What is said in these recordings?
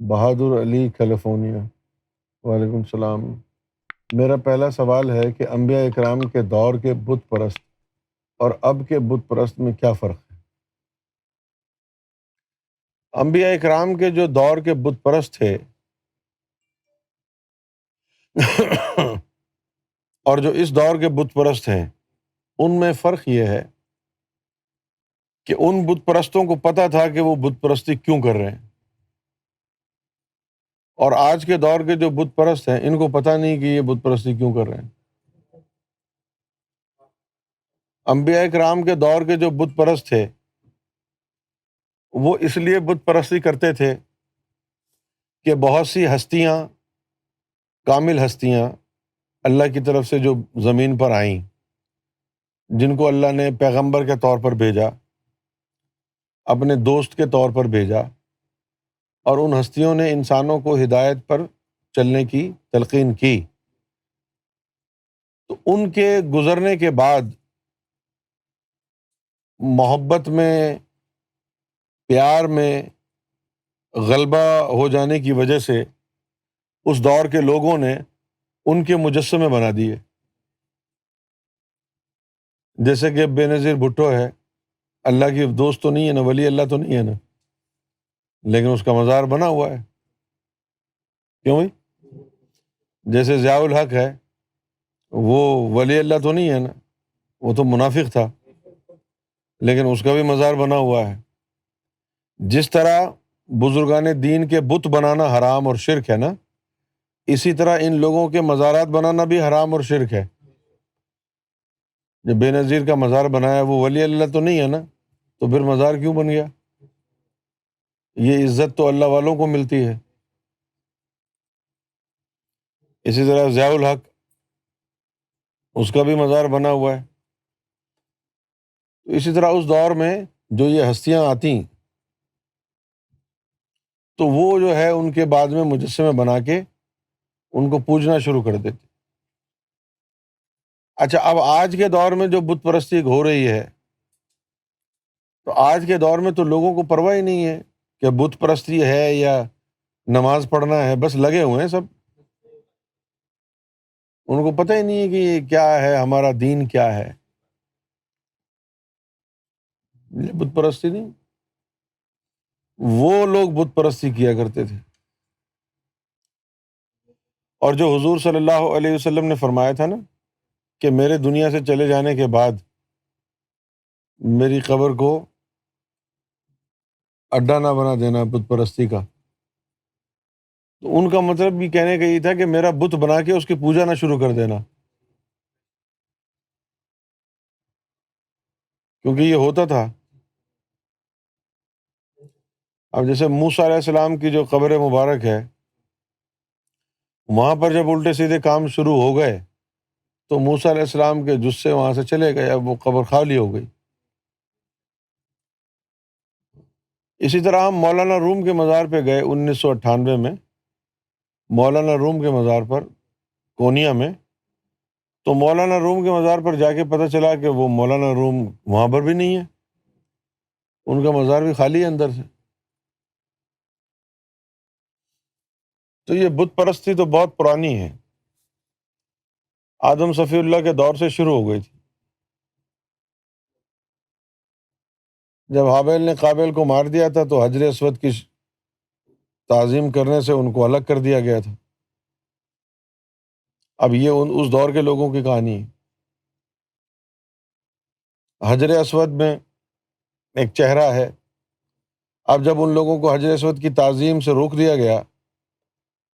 بہادر علی California. وعلیکم السلام۔ میرا پہلا سوال ہے کہ انبیاء اکرام کے دور کے بت پرست اور اب کے بت پرست میں کیا فرق ہے؟ انبیاء اکرام کے جو دور کے بت پرست تھے اور جو اس دور کے بت پرست ہیں، ان میں فرق یہ ہے کہ ان بت پرستوں کو پتہ تھا کہ وہ بت پرستی کیوں کر رہے ہیں، اور آج کے دور کے جو بت پرست ہیں ان کو پتہ نہیں کہ یہ بت پرستی کیوں کر رہے ہیں۔ انبیاء کرام کے دور کے جو بت پرست تھے وہ اس لیے بت پرستی کرتے تھے کہ بہت سی ہستیاں، کامل ہستیاں اللہ کی طرف سے جو زمین پر آئیں، جن کو اللہ نے پیغمبر کے طور پر بھیجا، اپنے دوست کے طور پر بھیجا، اور ان ہستیوں نے انسانوں کو ہدایت پر چلنے کی تلقین کی، تو ان کے گزرنے کے بعد محبت میں، پیار میں غلبہ ہو جانے کی وجہ سے اس دور کے لوگوں نے ان کے مجسمے بنا دیے، جیسے کہ بے نظیر بھٹو ہے، اللہ کی دوست تو نہیں ہے نا، ولی اللہ تو نہیں ہے نا، لیکن اس کا مزار بنا ہوا ہے۔ کیوں بھائی؟ جیسے ضیاء الحق ہے، وہ ولی اللہ تو نہیں ہے نا، وہ تو منافق تھا، لیکن اس کا بھی مزار بنا ہوا ہے۔ جس طرح بزرگان دین کے بت بنانا حرام اور شرک ہے نا، اسی طرح ان لوگوں کے مزارات بنانا بھی حرام اور شرک ہے۔ جب بے نظیر کا مزار بنایا، وہ ولی اللہ تو نہیں ہے نا، تو پھر مزار کیوں بن گیا؟ یہ عزت تو اللہ والوں کو ملتی ہے۔ اسی طرح ضیاء الحق، اس کا بھی مزار بنا ہوا ہے۔ تو اسی طرح اس دور میں جو یہ ہستیاں آتی تو وہ جو ہے ان کے بعد میں مجسمے بنا کے ان کو پوجنا شروع کر دیتے۔ اچھا، اب آج کے دور میں جو بت پرستی ہو رہی ہے، تو آج کے دور میں تو لوگوں کو پرواہ ہی نہیں ہے کہ بت پرستی ہے یا نماز پڑھنا ہے، بس لگے ہوئے ہیں سب، ان کو پتہ ہی نہیں ہے کہ یہ کیا ہے، ہمارا دین کیا ہے۔ یہ بت پرستی نہیں، وہ لوگ بت پرستی کیا کرتے تھے۔ اور جو حضور صلی اللہ علیہ وسلم نے فرمایا تھا نا کہ میرے دنیا سے چلے جانے کے بعد میری قبر کو اڈا نہ بنا دینا بت پرستی کا، تو ان کا مطلب بھی کہنے کا یہ تھا کہ میرا بت بنا کے اس کی پوجا نہ شروع کر دینا، کیونکہ یہ ہوتا تھا۔ اب جیسے موسیٰ علیہ السلام کی جو قبر مبارک ہے، وہاں پر جب الٹے سیدھے کام شروع ہو گئے تو موسیٰ علیہ السلام کے جثے وہاں سے چلے گئے، اب وہ قبر خالی ہو گئی۔ اسی طرح ہم مولانا روم کے مزار پہ گئے 1998 میں، مولانا روم کے مزار پر کونیا میں، تو مولانا روم کے مزار پر جا کے پتہ چلا کہ وہ مولانا روم وہاں پر بھی نہیں ہے، ان کا مزار بھی خالی ہے اندر سے۔ تو یہ بت پرستی تو بہت پرانی ہے، آدم صفی اللہ کے دور سے شروع ہو گئی تھی۔ جب حابیل نے قابیل کو مار دیا تھا تو حجر اسود کی تعظیم کرنے سے ان کو الگ کر دیا گیا تھا۔ اب یہ اس دور کے لوگوں کی کہانی ہے۔ حجر اسود میں ایک چہرہ ہے، اب جب ان لوگوں کو حجر اسود کی تعظیم سے روک دیا گیا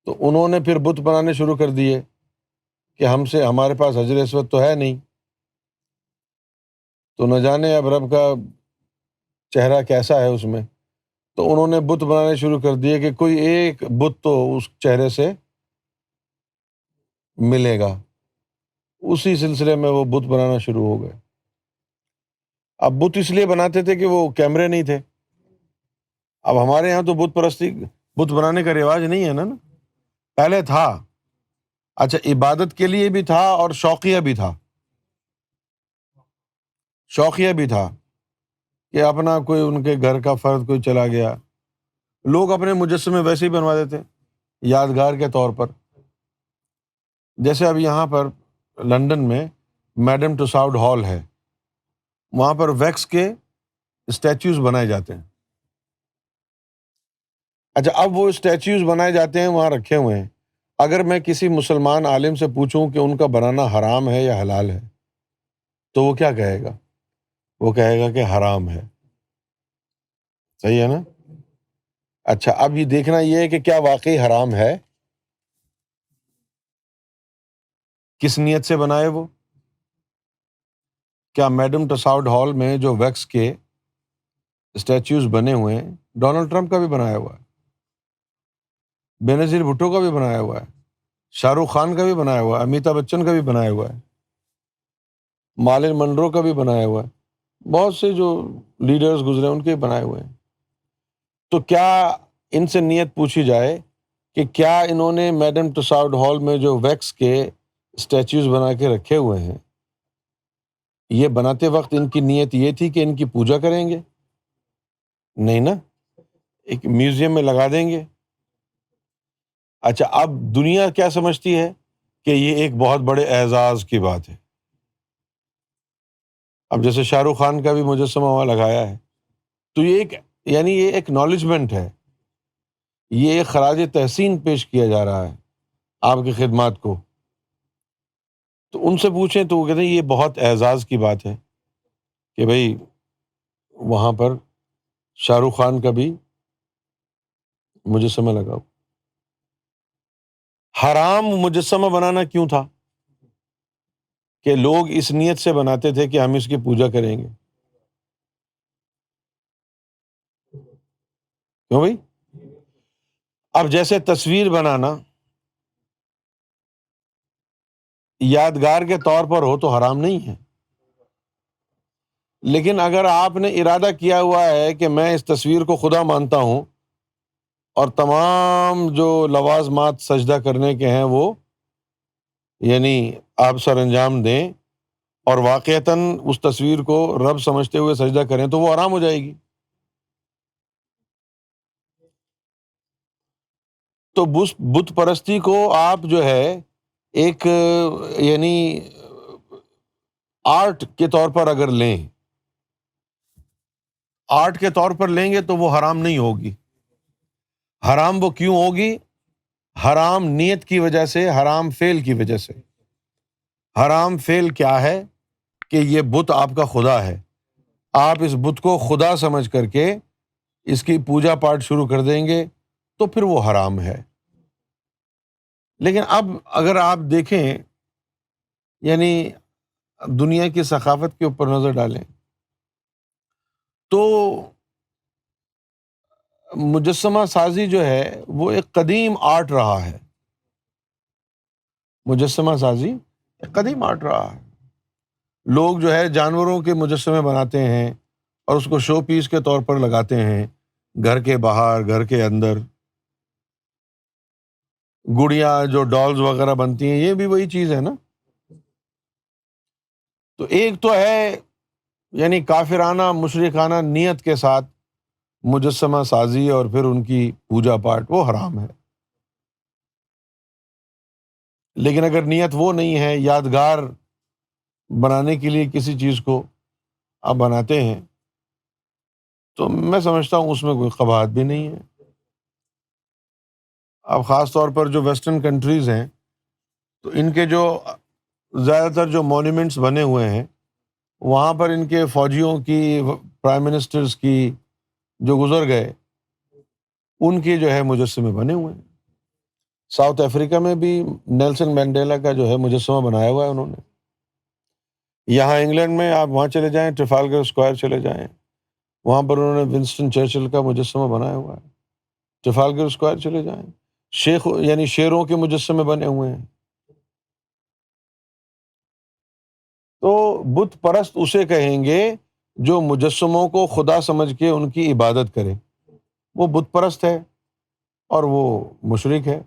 تو انہوں نے پھر بت بنانے شروع کر دیے کہ ہمارے پاس حجر اسود تو ہے نہیں، تو نہ جانے اب رب کا چہرہ کیسا ہے اس میں، تو انہوں نے بت بنانے شروع کر دیے کہ کوئی ایک بت تو اس چہرے سے ملے گا۔ اسی سلسلے میں وہ بت بنانا شروع ہو گئے۔ اب بت اس لیے بناتے تھے کہ وہ کیمرے نہیں تھے۔ اب ہمارے یہاں تو بت بنانے کا رواج نہیں ہے نا، پہلے تھا۔ اچھا، عبادت کے لیے بھی تھا اور شوقیہ بھی تھا۔ شوقیہ بھی تھا کہ اپنا کوئی ان کے گھر کا فرد کوئی چلا گیا لوگ اپنے مجسمے ویسے ہی بنوا دیتے ہیں یادگار کے طور پر. جیسے اب یہاں پر لنڈن میں میڈم ٹوساؤڈ ہال ہے، وہاں پر ویکس کے اسٹیچوز بنائے جاتے ہیں. اچھا، اب وہ اسٹیچوز بنائے جاتے ہیں، وہاں رکھے ہوئے ہیں. اگر میں کسی مسلمان عالم سے پوچھوں کہ ان کا بنانا حرام ہے یا حلال ہے تو وہ کیا کہے گا؟ وہ کہے گا کہ حرام ہے. صحیح ہے نا؟ اچھا، اب یہ دیکھنا یہ ہے کہ کیا واقعی حرام ہے، کس نیت سے بنائے وہ. کیا میڈم ٹساؤڈ ہال میں جو ویکس کے اسٹیچوز بنے ہوئے ہیں، ڈونلڈ ٹرمپ کا بھی بنایا ہوا ہے، بینظیر بھٹو کا بھی بنایا ہوا ہے، شاہ رخ خان کا بھی بنایا ہوا ہے، امیتابھ بچن کا بھی بنایا ہوا ہے، مارلن منرو کا بھی بنایا ہوا ہے، بہت سے جو لیڈرز گزرے ان کے بنائے ہوئے ہیں. تو کیا ان سے نیت پوچھی جائے کہ کیا انہوں نے میڈم ٹساؤڈ ہال میں جو ویکس کے اسٹیچوز بنا کے رکھے ہوئے ہیں، یہ بناتے وقت ان کی نیت یہ تھی کہ ان کی پوجا کریں گے؟ نہیں نا، ایک میوزیم میں لگا دیں گے. اچھا، اب دنیا کیا سمجھتی ہے کہ یہ ایک بہت بڑے اعزاز کی بات ہے. اب جیسے شاہ رخ خان کا بھی مجسمہ وہاں لگایا ہے، تو یہ ایک یعنی یہ ایک اکنالجمنٹ ہے، یہ ایک خراج تحسین پیش کیا جا رہا ہے آپ کی خدمات کو. تو ان سے پوچھیں تو وہ کہتے ہیں یہ بہت اعزاز کی بات ہے کہ بھئی وہاں پر شاہ رخ خان کا بھی مجسمہ لگاؤ. حرام مجسمہ بنانا کیوں تھا؟ کہ لوگ اس نیت سے بناتے تھے کہ ہم اس کی پوجا کریں گے. کیوں بھائی؟ اب جیسے تصویر بنانا یادگار کے طور پر ہو تو حرام نہیں ہے، لیکن اگر آپ نے ارادہ کیا ہوا ہے کہ میں اس تصویر کو خدا مانتا ہوں اور تمام جو لوازمات سجدہ کرنے کے ہیں وہ یعنی آپ سر انجام دیں اور واقعتاً اس تصویر کو رب سمجھتے ہوئے سجدہ کریں تو وہ حرام ہو جائے گی. تو بت پرستی کو آپ جو ہے ایک یعنی آرٹ کے طور پر اگر لیں، آرٹ کے طور پر لیں گے تو وہ حرام نہیں ہوگی. حرام وہ کیوں ہوگی؟ حرام نیت کی وجہ سے، حرام فعل کی وجہ سے. حرام فعل کیا ہے کہ یہ بت آپ کا خدا ہے، آپ اس بت کو خدا سمجھ کر کے اس کی پوجا پاٹ شروع کر دیں گے تو پھر وہ حرام ہے. لیکن اب اگر آپ دیکھیں یعنی دنیا کی ثقافت کے اوپر نظر ڈالیں تو مجسمہ سازی جو ہے وہ ایک قدیم آرٹ رہا ہے. مجسمہ سازی ایک قدیم آرٹ رہا ہے. لوگ جو ہے جانوروں کے مجسمے بناتے ہیں اور اس کو شو پیس کے طور پر لگاتے ہیں، گھر کے باہر، گھر کے اندر. گڑیاں جو ڈالز وغیرہ بنتی ہیں یہ بھی وہی چیز ہے نا. تو ایک تو ہے یعنی کافرانہ مشرکانہ نیت کے ساتھ مجسمہ سازی اور پھر ان کی پوجا پاٹ، وہ حرام ہے. لیکن اگر نیت وہ نہیں ہے، یادگار بنانے کے لیے کسی چیز کو آپ بناتے ہیں تو میں سمجھتا ہوں اس میں کوئی قباحت بھی نہیں ہے. اب خاص طور پر جو ویسٹرن کنٹریز ہیں تو ان کے جو زیادہ تر جو مونیومنٹس بنے ہوئے ہیں وہاں پر ان کے فوجیوں کی، پرائم منسٹرز کی جو گزر گئے ان کے جو ہے مجسمے بنے ہوئے ہیں. ساؤتھ افریقہ میں بھی نیلسن مینڈیلا کا جو ہے مجسمہ بنایا ہوا ہے انہوں نے. یہاں انگلینڈ میں آپ وہاں چلے جائیں، ٹریفالگر اسکوائر چلے جائیں، وہاں پر انہوں نے ونسٹن چرچل کا مجسمہ بنایا ہوا ہے. ٹریفالگر اسکوائر چلے جائیں، شیخ یعنی شیروں کے مجسمے بنے ہوئے ہیں. تو بت پرست اسے کہیں گے جو مجسموں کو خدا سمجھ کے ان کی عبادت کرے، وہ بت پرست ہے اور وہ مشرک ہے.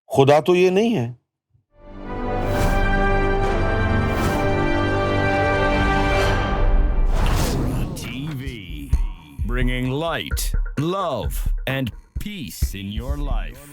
خدا تو یہ نہیں ہے. bringing light, love, and peace in your life.